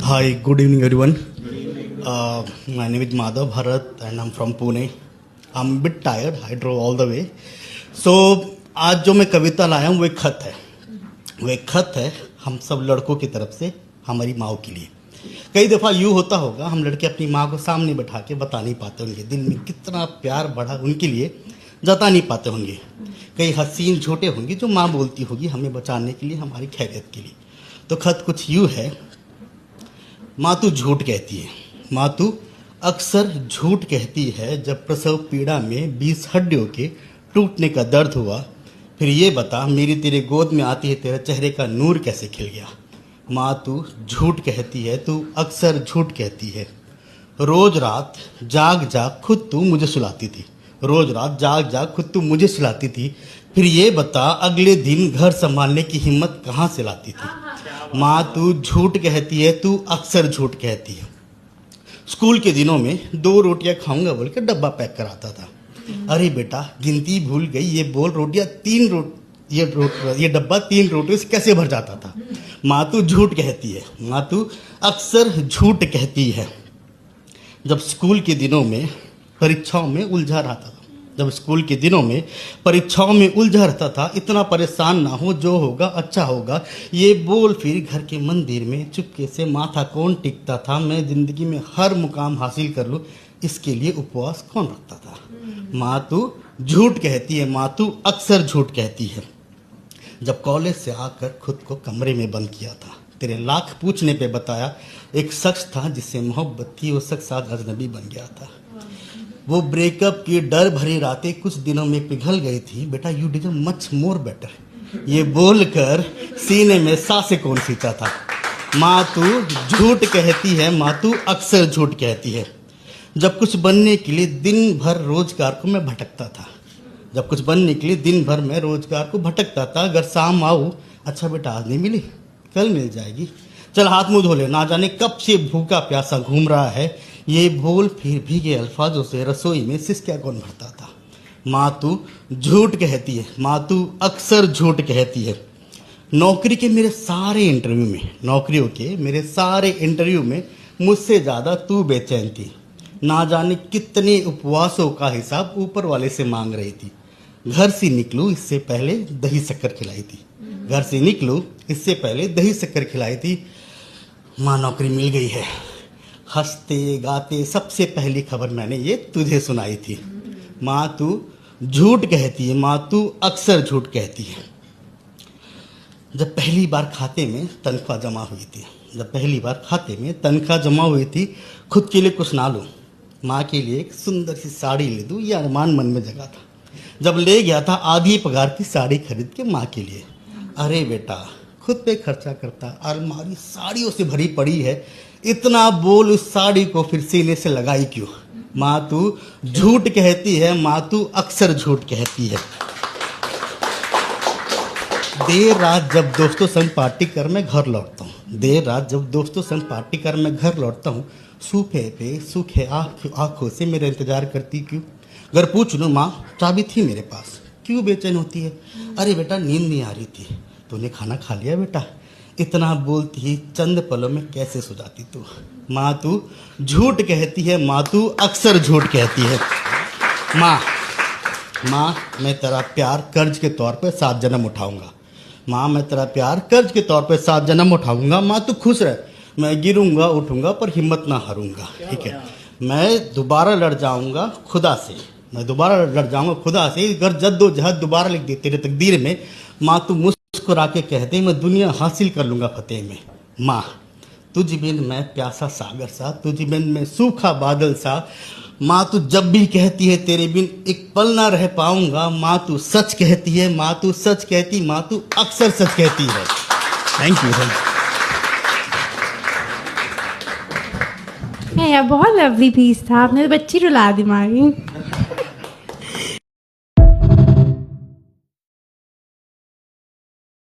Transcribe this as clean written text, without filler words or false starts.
Hi, good evening, everyone. My name is Madhav Bharat, and I'm from Pune. I'm a bit tired. I drove all the way. So आज जो मैं कविता लाया हूँ वो एक खत है. वो एक खत है हम सब लड़कों की तरफ से हमारी माओ के लिए. कई दफ़ा यूँ होता होगा हम लड़के अपनी माँ को सामने बैठा के बता नहीं पाते होंगे दिल में कितना प्यार बढ़ा उनके लिए जता नहीं पाते होंगे. कई हसीन झूठे होंगे जो माँ बोलती होगी हमें बचाने के लिए, हमारी खैरियत के लिए. तो खत कुछ यूँ है. माँ तू झूठ कहती है, माँ तू अक्सर झूठ कहती है. जब प्रसव पीड़ा में 20 हड्डियों के टूटने का दर्द हुआ, फिर ये बता मेरी तेरे गोद में आती है तेरा चेहरे का नूर कैसे खिल गया. माँ तू झूठ कहती है, तू अक्सर झूठ कहती है. रोज रात जाग जाग खुद तू मुझे सुलाती थी, रोज रात जाग जाग खुद तू मुझे सुलाती थी. फिर ये बता अगले दिन घर संभालने की हिम्मत कहाँ से लाती थी. माँ तू झूठ कहती है, तू अक्सर झूठ कहती है. स्कूल के दिनों में 2 रोटियां खाऊंगा बोल के डब्बा पैक कराता था. अरे बेटा गिनती भूल गई, ये बोल रोटियां ये डब्बा 3 रोटियों से कैसे भर जाता था. माँ तू झूठ कहती है, माँ तू अक्सर झूठ कहती है. जब स्कूल के दिनों में परीक्षाओं में उलझा रहता था, जब स्कूल के दिनों में परीक्षाओं में उलझा रहता था, इतना परेशान ना हो, जो होगा अच्छा होगा ये बोल फिर घर के मंदिर में चुपके से माथा कौन टिकता था. मैं ज़िंदगी में हर मुकाम हासिल कर लूँ इसके लिए उपवास कौन रखता था. माँ तू झूठ कहती है, माँ तू अक्सर झूठ कहती है. जब कॉलेज से आकर खुद को कमरे में बंद किया था, तेरे लाख पूछने पे बताया एक शख्स था जिससे मोहब्बत थी, वो शख्स आज अजनबी बन गया था. वो ब्रेकअप की डर भरी रातें कुछ दिनों में पिघल गई थी. बेटा you deserve much more better, ये बोलकर सीने में सांसें कौन सींचा था. माँ तू झूठ कहती है, माँ तू अक्सर झूठ कहती है. जब कुछ बनने के लिए दिन भर रोजगार को मैं भटकता था, जब कुछ बनने के लिए दिन भर मैं रोजगार को भटकता था. अगर शाम आऊँ, अच्छा बेटा आज नहीं मिली कल मिल जाएगी, चल हाथ मुँह धो ले, ना जाने कब से भूखा प्यासा घूम रहा है. ये बोल फिर भीगे अल्फाजों से रसोई में सिसकियाँ कौन भरता था. माँ तू झूठ कहती है, माँ तू अक्सर झूठ कहती है. नौकरी के मेरे सारे इंटरव्यू में, नौकरियों के मेरे सारे इंटरव्यू में मुझसे ज़्यादा तू बेचैन थी. ना जाने कितने उपवासों का हिसाब ऊपर वाले से मांग रही थी. घर से निकलूँ इससे पहले दही शक्कर खिलाई थी, घर से निकलूँ इससे पहले दही शक्कर खिलाई थी. माँ नौकरी मिल गई है. हंसते गाते सबसे पहली खबर मैंने ये तुझे सुनाई थी. माँ तू झूठ कहती है, माँ तू अक्सर झूठ कहती है. जब पहली बार खाते में तनख्वाह जमा हुई थी, जब पहली बार खाते में तनख्वाह जमा हुई थी, खुद के लिए कुछ ना लूँ, माँ के लिए एक सुंदर सी साड़ी ले दूँ, ये अरमान मन में जगा था. जब ले गया था आधी पगार की साड़ी खरीद के माँ के लिए. अरे बेटा खुद पे खर्चा करता, अलमारी साड़ियों से भरी पड़ी है, इतना बोल उस साड़ी को फिर सीने से लगाई क्यों. माँ तू झूठ कहती है, माँ तू अक्सर झूठ कहती है. देर रात जब दोस्तों संग पार्टी कर मैं घर लौटता हूँ, देर रात जब दोस्तों संग पार्टी कर मैं घर लौटता हूँ, सूफे पे सूखे आँखों से मेरा इंतजार करती क्यों. अगर पूछ लूँ माँ चाबी थी मेरे पास, क्यों बेचैन होती है. अरे बेटा नींद नहीं आ रही थी. तूने खाना खा लिया बेटा. इतना बोलती ही चंद पलों में कैसे सो जाती तू. माँ तू झूठ कहती है, माँ तू अक्सर झूठ कहती है. माँ मैं तेरा प्यार कर्ज के तौर पे 7 जन्म उठाऊंगा. माँ मैं तेरा प्यार कर्ज के तौर पे 7 जन्म उठाऊंगा. माँ तू खुश रह, मैं गिरूंगा उठूंगा पर हिम्मत ना हारूंगा. ठीक है, मैं दोबारा लड़ जाऊंगा खुदा से, मैं दोबारा लड़ जाऊंगा खुदा से. अगर जद्दोजहद दोबारा लिख दी तेरे तकदीर में, माँ तू मुस्कुरा के कहते मैं दुनिया हासिल कर लूँगा फतेह में. माँ तुझ बिन मैं प्यासा सागर सा, तुझ बिन मैं सूखा बादल सा. माँ तू जब भी कहती है तेरे बिन एक पल ना रह पाऊँगा. माँ तू सच कहती है, माँ तू सच कहती, माँ तू अक्सर सच कहती है. Thank you. यार बहुत लवली पीस था, आपने तो बच्ची रुला दी मारी.